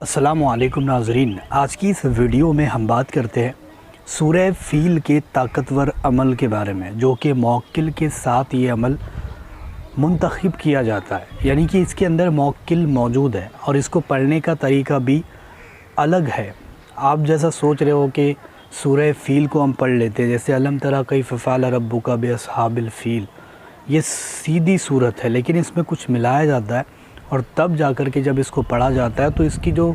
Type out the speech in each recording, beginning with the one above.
अस्सलामु अलैकुम नाज़रीन, आज की इस वीडियो में हम बात करते हैं सूरह फ़ील के ताकतवर अमल के बारे में, जो कि मौक्किल के साथ ये अमल मुंतखब किया जाता है। यानी कि इसके अंदर मौक्किल मौजूद है और इसको पढ़ने का तरीका भी अलग है। आप जैसा सोच रहे हो कि सूरह फ़ील को हम पढ़ लेते हैं, जैसे अलम तरा कैफ़ फ़अल रब्बुका बिअस्हाबिल फ़ील, ये सीधी सूरत है, लेकिन इसमें कुछ मिलाया जाता है और तब जाकर के जब इसको पढ़ा जाता है तो इसकी जो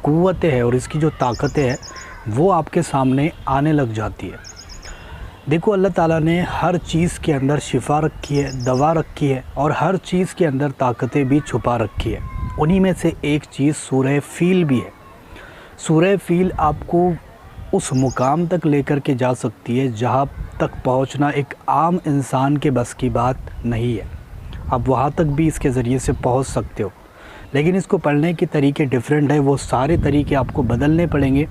क़ुव्वतें हैं और इसकी जो ताकतें हैं वो आपके सामने आने लग जाती है। देखो, अल्लाह ताला ने हर चीज़ के अंदर शिफा रखी है, दवा रखी है और हर चीज़ के अंदर ताकतें भी छुपा रखी है। उन्हीं में से एक चीज़ सूरह फ़ील भी है। सूरह फ़ील आपको उस मुकाम तक लेकर के जा सकती है जहाँ तक पहुँचना एक आम इंसान के बस की बात नहीं है। आप वहाँ तक भी इसके ज़रिए से पहुँच सकते हो, लेकिन इसको पढ़ने के तरीके डिफरेंट है। वो सारे तरीके आपको बदलने पड़ेंगे,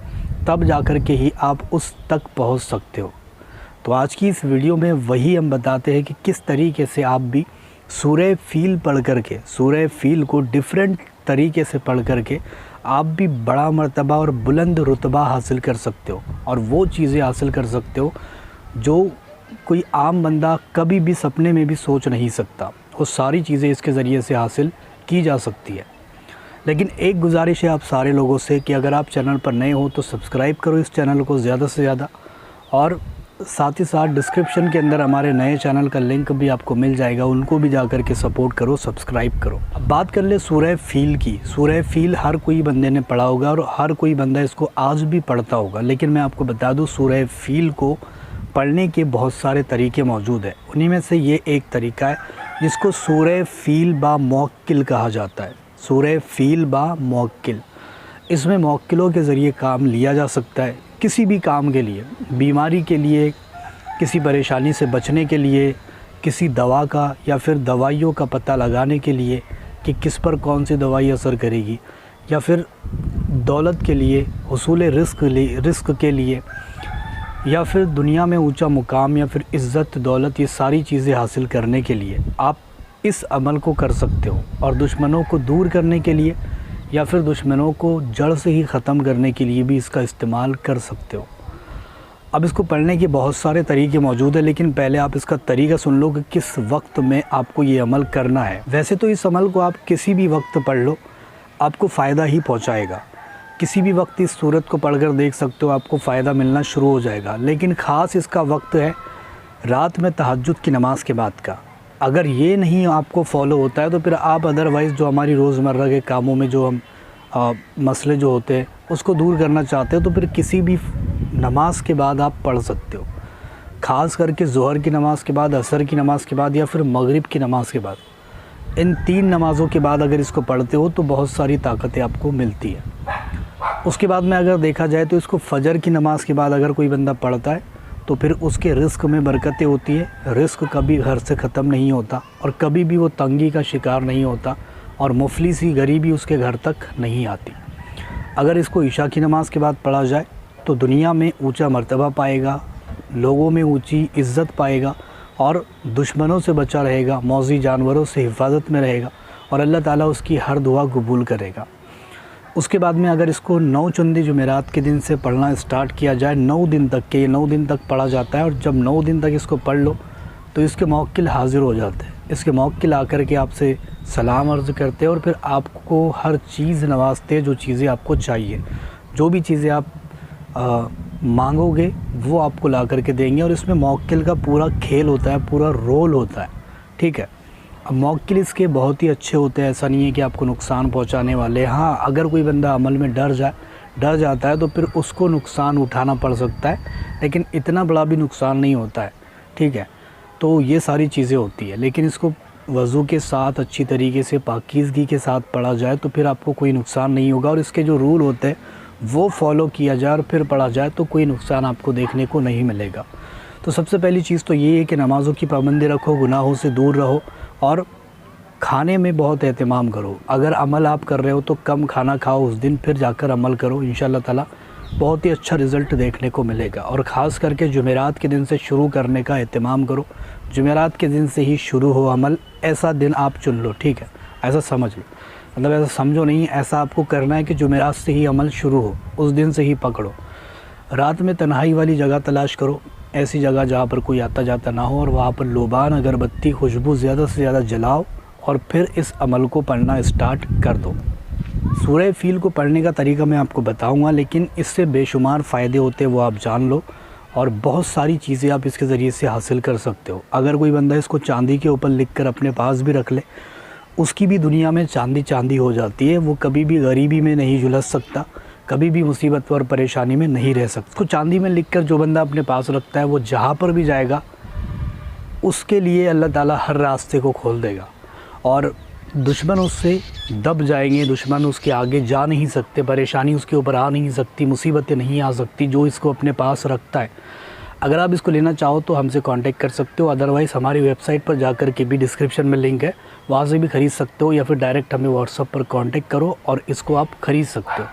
तब जाकर के ही आप उस तक पहुँच सकते हो। तो आज की इस वीडियो में वही हम बताते हैं कि किस तरीके से आप भी सूरह फ़ील पढ़ करके, सूरह फ़ील को डिफरेंट तरीके से पढ़ करके आप भी बड़ा मर्तबा और बुलंद रुतबा हासिल कर सकते हो और वो चीज़ें हासिल कर सकते हो जो कोई आम बंदा कभी भी सपने में भी सोच नहीं सकता। वो सारी चीज़ें इसके ज़रिए से हासिल की जा सकती है। लेकिन एक गुजारिश है आप सारे लोगों से कि अगर आप चैनल पर नए हो तो सब्सक्राइब करो इस चैनल को ज़्यादा से ज़्यादा, और साथ ही साथ डिस्क्रिप्शन के अंदर हमारे नए चैनल का लिंक भी आपको मिल जाएगा, उनको भी जा कर के सपोर्ट करो, सब्सक्राइब करो। अब बात कर ले सूरह फ़ील की। सूरह फ़ील हर कोई बंदे ने पढ़ा होगा और हर कोई बंदा इसको आज भी पढ़ता होगा, लेकिन मैं आपको बता दूँ सूरह फ़ील को पढ़ने के बहुत सारे तरीके मौजूद हैं। उन्हीं में से ये एक तरीका है जिसको सूरह फ़ील बा मौक्किल कहा जाता है। सूरह फ़ील बा मौक्किल, इसमें मौक्किलों के ज़रिए काम लिया जा सकता है। किसी भी काम के लिए, बीमारी के लिए, किसी परेशानी से बचने के लिए, किसी दवा का या फिर दवाइयों का पता लगाने के लिए कि किस पर कौन सी दवाई असर करेगी, या फिर दौलत के लिए, हुसूल रिस्क के लिए, या फिर दुनिया में ऊंचा मुकाम या फिर इज़्ज़त दौलत, ये सारी चीज़ें हासिल करने के लिए आप इस अमल को कर सकते हो। और दुश्मनों को दूर करने के लिए या फिर दुश्मनों को जड़ से ही ख़त्म करने के लिए भी इसका इस्तेमाल कर सकते हो। अब इसको पढ़ने के बहुत सारे तरीके मौजूद हैं, लेकिन पहले आप इसका तरीका सुन लो कि किस वक्त में आपको ये अमल करना है। वैसे तो इस अमल को आप किसी भी वक्त पढ़ लो, आपको फ़ायदा ही पहुँचाएगा। किसी भी वक्त इस सूरत को पढ़कर देख सकते हो, आपको फ़ायदा मिलना शुरू हो जाएगा। लेकिन ख़ास इसका वक्त है रात में तहज्जुद की नमाज़ के बाद का। अगर ये नहीं आपको फॉलो होता है तो फिर आप अदरवाइज़ जो हमारी रोज़मर्रा के कामों में जो हम मसले जो होते हैं उसको दूर करना चाहते हो तो फिर किसी भी नमाज के बाद आप पढ़ सकते हो। ख़ास करके ज़ोहर की नमाज़ के बाद, असर की नमाज़ के बाद या फिर मगरिब की नमाज़ के बाद, इन 3 नमाज़ों के बाद अगर इसको पढ़ते हो तो बहुत सारी ताकतें आपको मिलती है। उसके बाद में अगर देखा जाए तो इसको फ़जर की नमाज़ के बाद अगर कोई बंदा पढ़ता है तो फिर उसके रिस्क में बरकतें होती है। रिस्क कभी घर से ख़त्म नहीं होता और कभी भी वो तंगी का शिकार नहीं होता और मुफलिसी गरीबी उसके घर तक नहीं आती। अगर इसको इशा की नमाज़ के बाद पढ़ा जाए तो दुनिया में ऊंचा मर्तबा पाएगा, लोगों में ऊंची इज़्ज़त पाएगा और दुश्मनों से बचा रहेगा, मौजी जानवरों से हिफाजत में रहेगा और अल्लाह ताला उसकी हर दुआ कबूल करेगा। उसके बाद में अगर इसको 9 चंदी जुमेरात के दिन से पढ़ना स्टार्ट किया जाए, 9 दिन तक के, ये 9 दिन तक पढ़ा जाता है और जब 9 दिन तक इसको पढ़ लो तो इसके मौक्किल हाज़िर हो जाते हैं। इसके मौक्किल आकर के आपसे सलाम अर्ज़ करते हैं और फिर आपको हर चीज़ नवाजते हैं, जो चीज़ें आपको चाहिए, जो भी चीज़ें आप मांगोगे वो आपको ला करके देंगे। और इसमें मौक्किल का पूरा खेल होता है, पूरा रोल होता है, ठीक है। अब मौक्किल इसके बहुत ही अच्छे होते हैं, ऐसा नहीं है कि आपको नुकसान पहुंचाने वाले। हाँ, अगर कोई बंदा अमल में डर जाता है तो फिर उसको नुकसान उठाना पड़ सकता है, लेकिन इतना बड़ा भी नुकसान नहीं होता है, ठीक है। तो ये सारी चीज़ें होती है, लेकिन इसको वज़ू के साथ अच्छी तरीके से पाकीज़गी के साथ पढ़ा जाए तो फिर आपको कोई नुकसान नहीं होगा और इसके जो रूल होते हैं वो फॉलो किया जाए और फिर पढ़ा जाए तो कोई नुकसान आपको देखने को नहीं मिलेगा। तो सबसे पहली चीज़ तो ये है कि नमाज़ों की पाबंदी रखो, गुनाहों से दूर रहो और खाने में बहुत एहतमाम करो। अगर अमल आप कर रहे हो तो कम खाना खाओ उस दिन, फिर जाकर अमल करो, इंशाअल्लाह ताला बहुत ही अच्छा रिज़ल्ट देखने को मिलेगा। और ख़ास करके जुमेरात के दिन से शुरू करने का एहतमाम करो। जुमेरात के दिन से ही शुरू हो अमल, ऐसा दिन आप चुन लो, ठीक है, ऐसा समझ लो। مطلب ایسا سمجھو نہیں، ایسا آپ کو کرنا ہے کہ جمعرات سے ہی عمل شروع ہو، اس دن سے ہی پکڑو۔ رات میں تنہائی والی جگہ تلاش کرو، ایسی جگہ جہاں پر کوئی آتا جاتا نہ ہو، اور وہاں پر لوبان اگربتی خوشبو زیادہ سے زیادہ جلاؤ اور پھر اس عمل کو پڑھنا اسٹارٹ کر دو۔ سورہ فیل کو پڑھنے کا طریقہ میں آپ کو بتاؤں گا، لیکن اس سے بے شمار فائدے ہوتے ہیں وہ آپ جان لو، اور بہت ساری چیزیں آپ اس کے ذریعے سے حاصل کر سکتے ہو۔ اگر کوئی بندہ اس کو چاندی کے اوپر لکھ کر اپنے پاس بھی رکھ لے، اس کی بھی دنیا میں چاندی ہو جاتی ہے، وہ کبھی بھی غریبی میں نہیں جھلس سکتا، کبھی بھی مصیبت اور پریشانی میں نہیں رہ سکتا۔ اس کو چاندی میں لکھ کر جو بندہ اپنے پاس رکھتا ہے، وہ جہاں پر بھی جائے گا اس کے لیے اللہ تعالیٰ ہر راستے کو کھول دے گا، اور دشمن اس سے دب جائیں گے، دشمن اس کے آگے جا نہیں سکتے، پریشانی اس کے اوپر آ نہیں سکتی، مصیبتیں نہیں آ سکتی جو اس کو اپنے پاس رکھتا ہے۔ اگر آپ اس کو لینا چاہو تو ہم سے کانٹیکٹ کر سکتے ہو، ادروائز ہماری ویب سائٹ پر جا کر کے بھی ڈسکرپشن میں لنک ہے، وہاں سے بھی خرید سکتے ہو، یا پھر ڈائریکٹ ہمیں واٹس ایپ پر کانٹیکٹ کرو اور اس کو آپ خرید سکتے ہو۔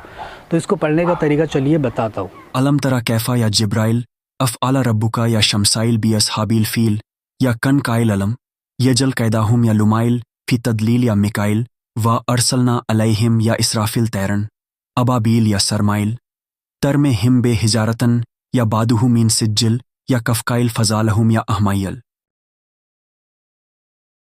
تو اس کو پڑھنے کا طریقہ چلیے بتاتا ہوں۔ علم ترا کیفا یا جبرائیل افعال ربکا یا شمسائل بی اصحابیل فیل یا کن قائل علم یجل قیداہم یا لمائل فی تدلیل یا مکائل و ارسلنا علیہم یا اسرافیل تیرن ابابیل یا سرمائل ترم ہم بے حجارتن یا بادہ مین سجل یا کفقائل فضالہم یا احمائل۔